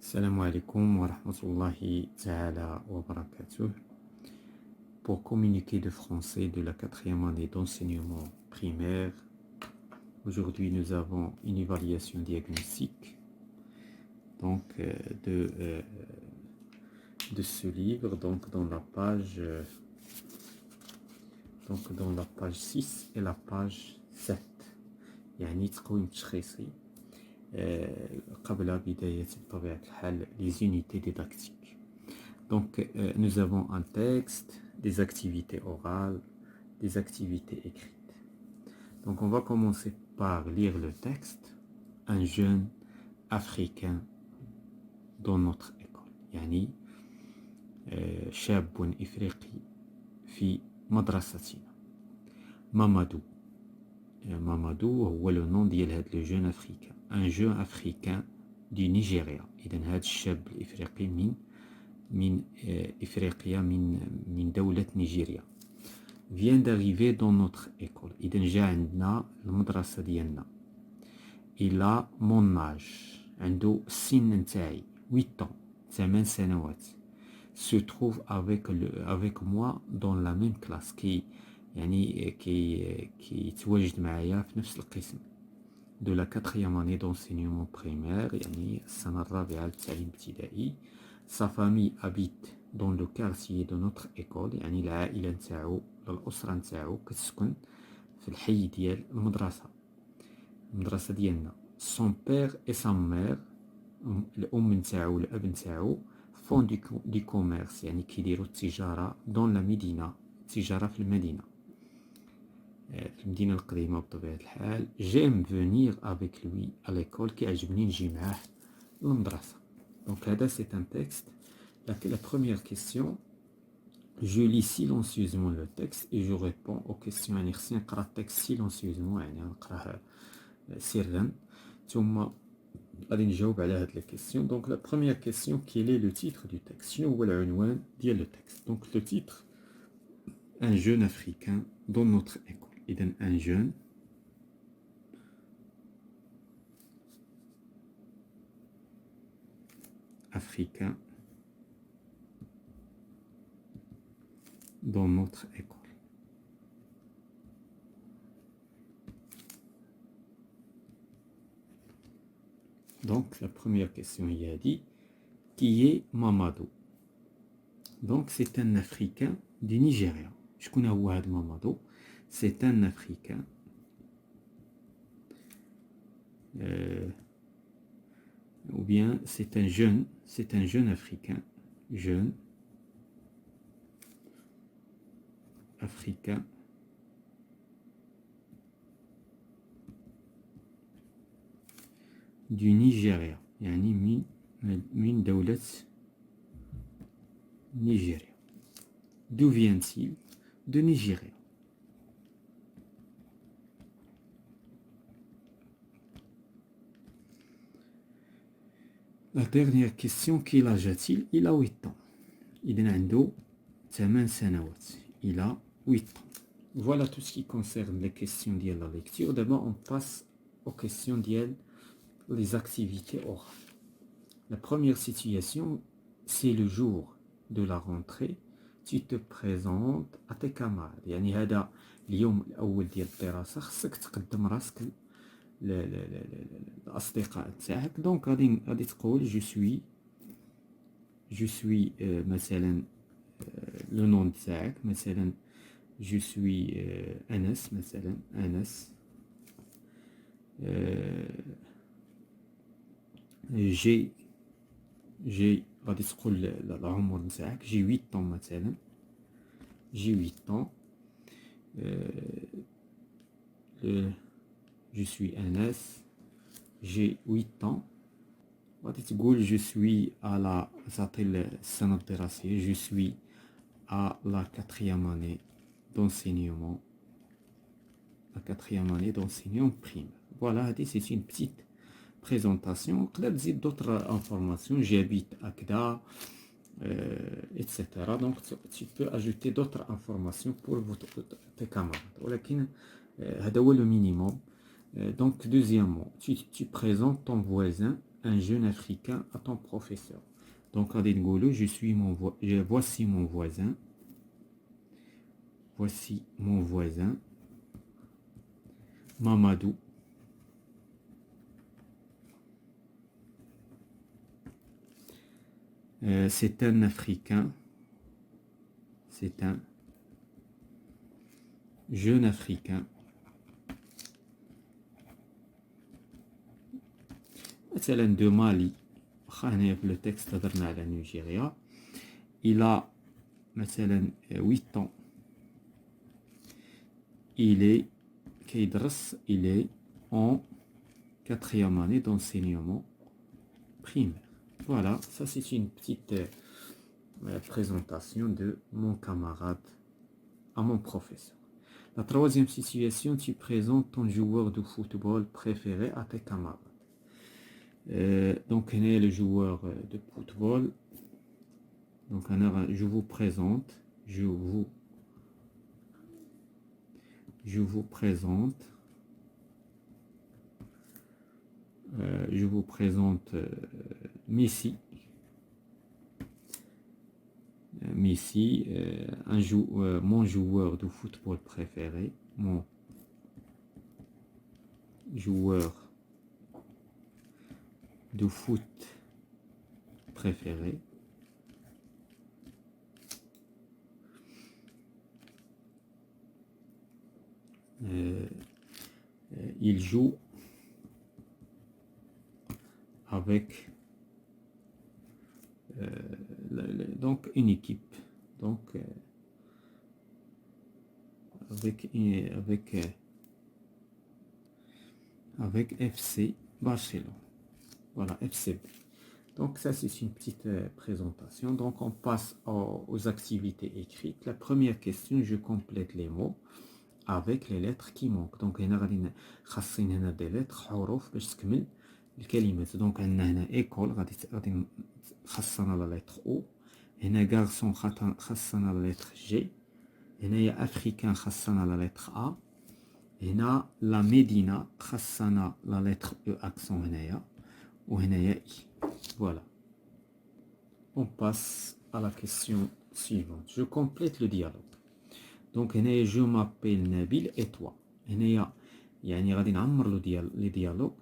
Salam alaikum wa rahmatullahi ta'ala wa barakatuh. Pour communiquer de français de la quatrième année d'enseignement primaire, aujourd'hui nous avons une évaluation diagnostique donc, de ce livre, donc dans la page 6 et la page 7. يعني تقويم تشخيصي قبل بداية بطبيعة الحال les unités didactiques. Donc nous avons un texte, des activités orales, des activités écrites. Donc on va commencer par lire le texte. Un jeune africain dans notre école. يعني شاب إفريقي في مدرستنا. مامادو هو لو نون ديال هاد لو جون افريكان ان جون افريكان دي نيجيريا. اذا هاد الشاب الافريقي من افريقيا من دوله نيجيريا. vient d'arriver dans notre école. اذا جا عندنا المدرسه ديالنا. il a mon âge. عنده السن نتاعي 8 ans 8 سنوات. se trouve avec moi dans la même classe. يعني كي يتواجد معايا في نفس القسم. de la quatrième année d'enseignement primaire, يعني السنة الرابعة للتعليم الابتدائي. sa famille habite dans le quartier de notre école. يعني العائلة نتاعو الأسرة نتاعو كتسكن في الحي ديال المدرسة ديالنا. son père et sa mère, الأم نتاعو والأب نتاعو font du commerce. يعني كيديروا التجارة dans la مدينة. التجارة في المدينة. في المدينة القديمة بطبيعة الحال. j'aime venir avec lui à l'école. كيعجبني نجي معاه للمدرسة. donc هذا c'est un texte. La première question, je lis silencieusement le texte et je réponds aux questions. يعني خصني نقرا التكست silencieusement, يعني نقراه سرا ثم غادي نجاوب على هاد la question. donc la première question, quel est le titre du texte؟ شنو هو العنوان ديال le texte؟ donc le titre, un jeune africain dans notre école. إذن un jeune africain dans notre école. Donc la première question, il a dit qui est Mamadou? Donc c'est un Africain du Nigeria. Je connais Ouad Mamadou. C'est un Africain ou bien c'est un jeune Africain, jeune Africain du Nigeria. يعني من دولة نيجيريا. D'où vient-il? De Nigeria. La dernière question, quel âge a-t-il? Il a 8 ans. إذن عنده 8 سنوات. Il a 8 ans. Voilà tout ce qui concerne les questions de la lecture. D'abord, on passe aux questions de les activités orales. La première situation, c'est le jour de la rentrée. Tu te présentes à tes camarades. يعني هذا اليوم الأول ديال الدراسة خصك تقدم راسك الأصدقاء تاعك. دونك غادي تقول je suis مثلا لو نون تاعك مثلا je suis أنس مثلا أنس. j'ai غادي تقول العمر نتاعك j'ai 8 ans مثلا j'ai 8 ans. je suis Anas, j'ai 8 ans. غادي تقول je suis à la تعطي السنة الدراسية je suis à la quatrième année d'enseignement primaire. Voilà, c'est une petite présentation. تقدر تزيد d'autres informations. j'habite à Kda, etc. donc tu peux ajouter d'autres informations pour tes camarades. ولكن هذا هو le minimum. donc deuxièmement, tu présentes ton voisin un jeune Africain à ton professeur. Donc, غادي نقولوا voici mon voisin. Voici mon voisin. Mamadou. C'est un Africain. C'est un jeune Africain. مثلا de Mali. Le texte هضرنا على Nigeria. Il a مثلا 8 ans. Il est en 4e année d'enseignement primaire. Voilà, ça c'est une petite présentation de mon camarade à mon professeur. La troisième situation, tu présentes ton joueur de football préféré à tes camarades. Donc, le joueur de football. Donc, je vous présente. Je vous présente Messi. Messi, mon joueur de football préféré. Mon joueur de foot préféré. Il joue avec donc une équipe, donc avec FC Barcelone. Voilà, FCB. Donc ça c'est une petite présentation. Donc on passe aux activités écrites. La première question, je complète les mots avec les lettres qui manquent. Donc هنا غادي خاصين هنا des lettres حروف باش تكمل الكلمات. دونك عندنا هنا ايكول غادي خاصنا لا لتر او. هنا غارسون خاصنا لا لتر جي. هنايا افريكان خاصنا لا لتر ا. هنا لا مدينه خاصنا لا لتر او اكسون هنايا. وهنايا اي. Voilà. On passe à la question suivante. Je complète le dialogue. Donc هنايا je m'appelle Nabil et toi. هنايا يعني غادي نعمر لو ديالوج.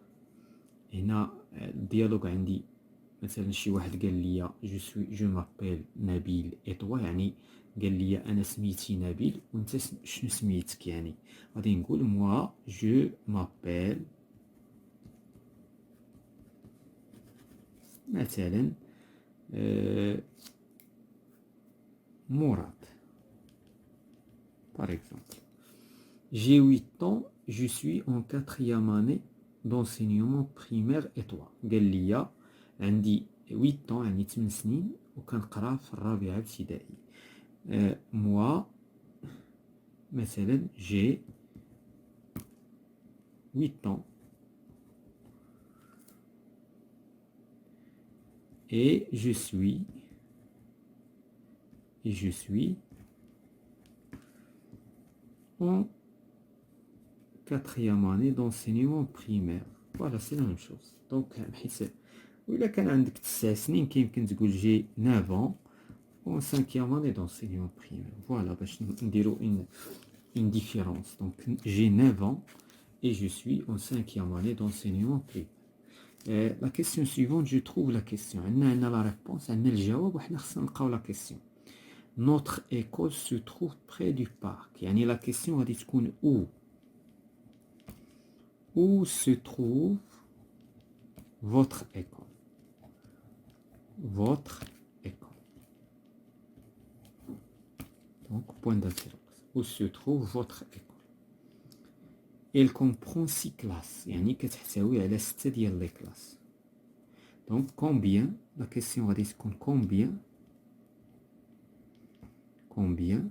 هنا الديالوج عندي مثلا شي واحد قال لي جو مابيل نبيل ايطوا، يعني قال لي انا سميتي نبيل وانت شنو سميتك، يعني غادي نقول موا جو مابيل مثلا مراد par exemple. J'ai 8 ans, je suis en 4e année d'enseignement primaire et toi. قال لي عندي 8 ans يعني 8 سنين وكنقرا في الرابعة ابتدائي. moi مثلا j'ai 8 ans et je suis en 4e année d'enseignement primaire. Voilà, c'est la même chose. Donc بحيث وإلا كان عندك 9 سنين كيمكن تقول جي 9 ans en 5e année d'enseignement primaire. Voilà, باش نديرو une différence. Donc j'ai 9 ans et je suis en 5e année d'enseignement primaire. La question suivante, je trouve la question. عندنا la réponse, عندنا الجواب وحنا خصنا نلقاو la question. Notre école se trouve près du parc. يعني la question غادي تكون où se trouve votre école. Votre école. Donc point d'interrogation. Où se trouve votre école. Elle comprend 6 classes. يعني كتحتوي على 6 ديال les classes. Donc combien, la question غادي تكون combien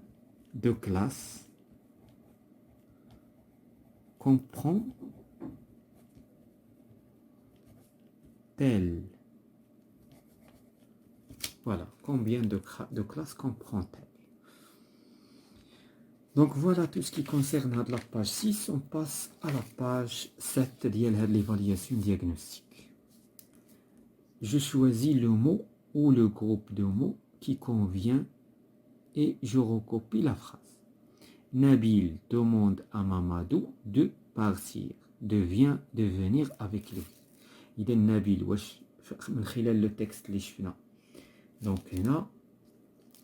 de classes comprend telle. Voilà, combien de classes comprend-elle? Donc voilà tout ce qui concerne la page 6. On passe à la page 7 de l'évaluation diagnostique. Je choisis le mot ou le groupe de mots qui convient et je recopie la phrase. Nabil demande à Mamadou de partir, de venir avec lui. إذا نبيل واش من خلال لو تكست اللي شفنا دونك هنا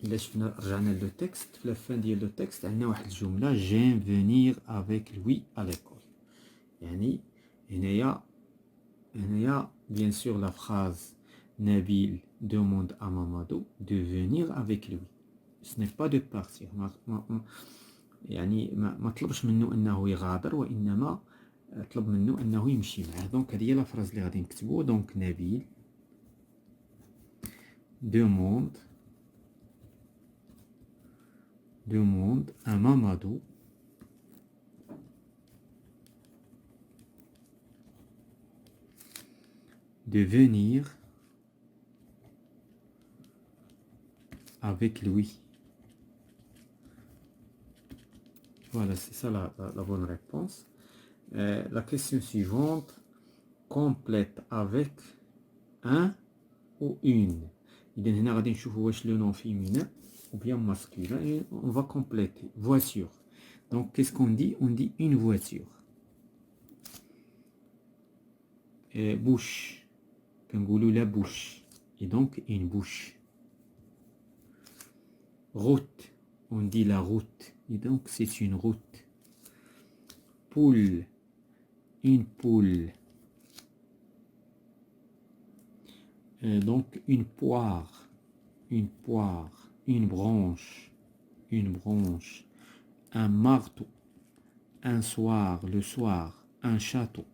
إلا شفنا رجعنا لو تكست في لافان ديال لو تكست عندنا واحد الجملة j'aime venir avec lui à l'école يعني هنايا bien sûr la phrase Nabil demande à Mamadou de venir avec lui ce n'est pas de partir يعني ما طلبش منه انه يغادر وانما طلب منه انه يمشي معه دونك هذه هي لا فراز اللي غادي نكتبو دونك نبيل demande à Mamadou de venir avec lui. Voilà, c'est ça la bonne réponse. La question suivante, complète avec un ou une. إذا هنا غادي نشوفوا واش le nom féminin ou bien masculin et on va compléter. Voiture. Donc qu'est-ce qu'on dit? On dit une voiture. Bouche. كنقولوا la bouche. Et donc une bouche. Route. On dit la route. Et donc c'est une route. Poule. Une poule. Donc une poire, une branche, un marteau, un soir, le soir, un château.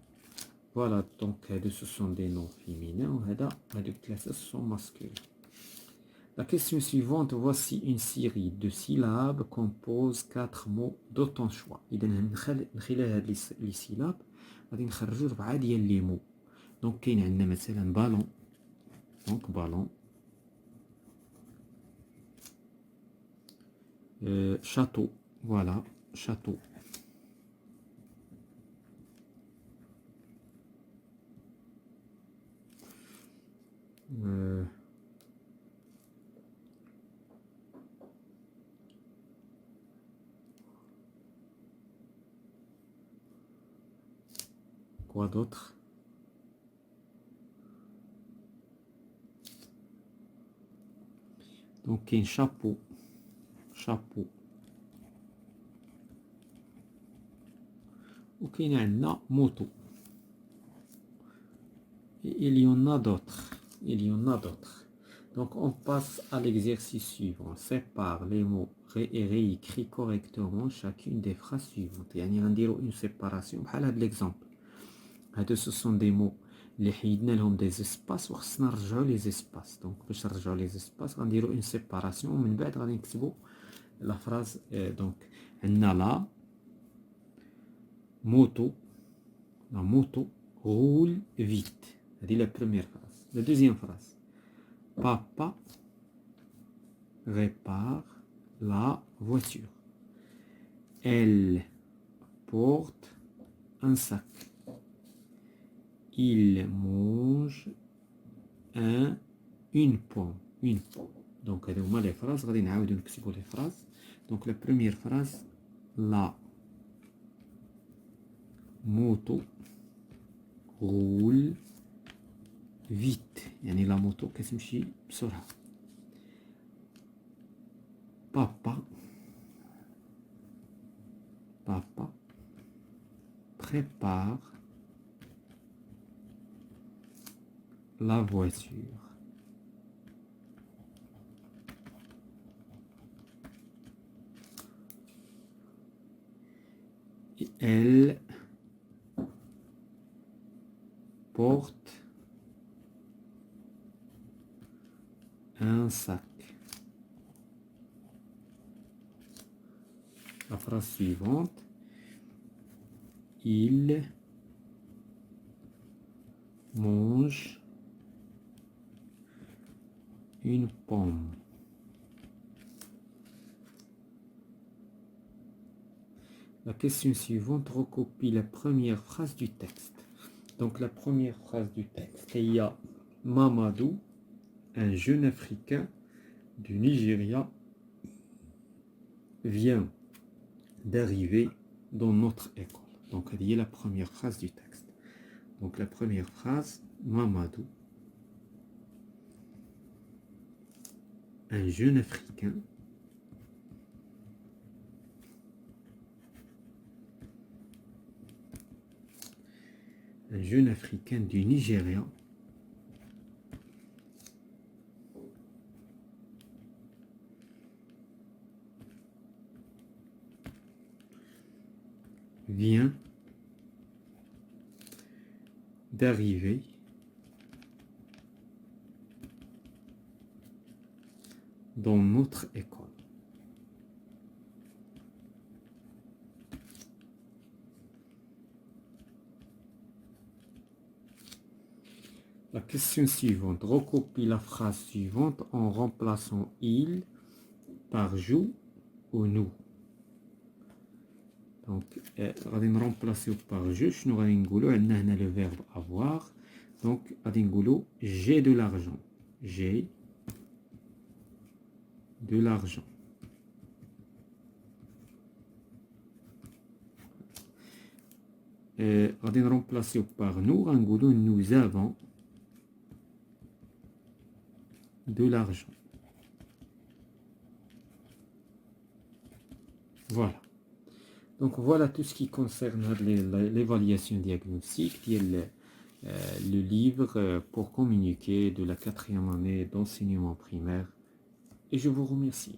Voilà, donc ce sont des noms féminins, et ce sont masculins. La question suivante, voici une série de syllabes compose 4 mots de ton choix. إذا من خلال هاد les syllabes غادي نخرجوا 4 ديال لي مو. Donc كاين عندنا مثلا ballon. Donc ballon, château, voilà, château. Quoi d'autre? Donc un chapeau, وكاين عندنا moto. Et il y en a d'autres. Donc on passe à l'exercice suivant. Sépare les mots et réécrit correctement chacune des phrases suivantes. يعني غنديروا une séparation بحال هاد l'exemple. هادو ce sont des mots اللي حيدنا لهم des espaces وخصنا نرجعوا les espaces. Donc باش نرجعوا les espaces غنديروا une séparation ومن بعد غادي نكتبوا la phrase. Donc عندنا la moto roule vite. هذه la première phrase. La deuxième phrase. Papa répare la voiture. Elle porte un sac. Il mange une pomme. Donc هذو هما les phrases. غادي نعاودو نكتبو les phrases. Donc la première phrase. La moto roule vite. يعني la moto كتمشي بسرعة. Papa prépare la voiture. Et elle porte un sac. La phrase suivante. Il mange une pomme. La question suivante recopie la première phrase du texte. Donc la première phrase du texte, il y a Mamadou, un jeune Africain du Nigeria, vient d'arriver dans notre école. Donc, elle est la première phrase du texte. Donc, la première phrase, Mamadou, un jeune Africain du Nigeria vient d'arriver dans notre école. La question suivante. Recopie la phrase suivante en remplaçant il par je ou nous. Donc, غادي نرمبلاسيو par je. شنو غادي نقولوا؟ عندنا هنا le verbe avoir. Donc, غادي نقولوا j'ai de l'argent. J'ai de l'argent. غادي نرمبلاسيو par nous. غنقولوا nous avons de l'argent. Voilà. Donc voilà tout ce qui concerne l'évaluation diagnostique, le livre pour communiquer de la 4e année d'enseignement primaire. Et je vous remercie.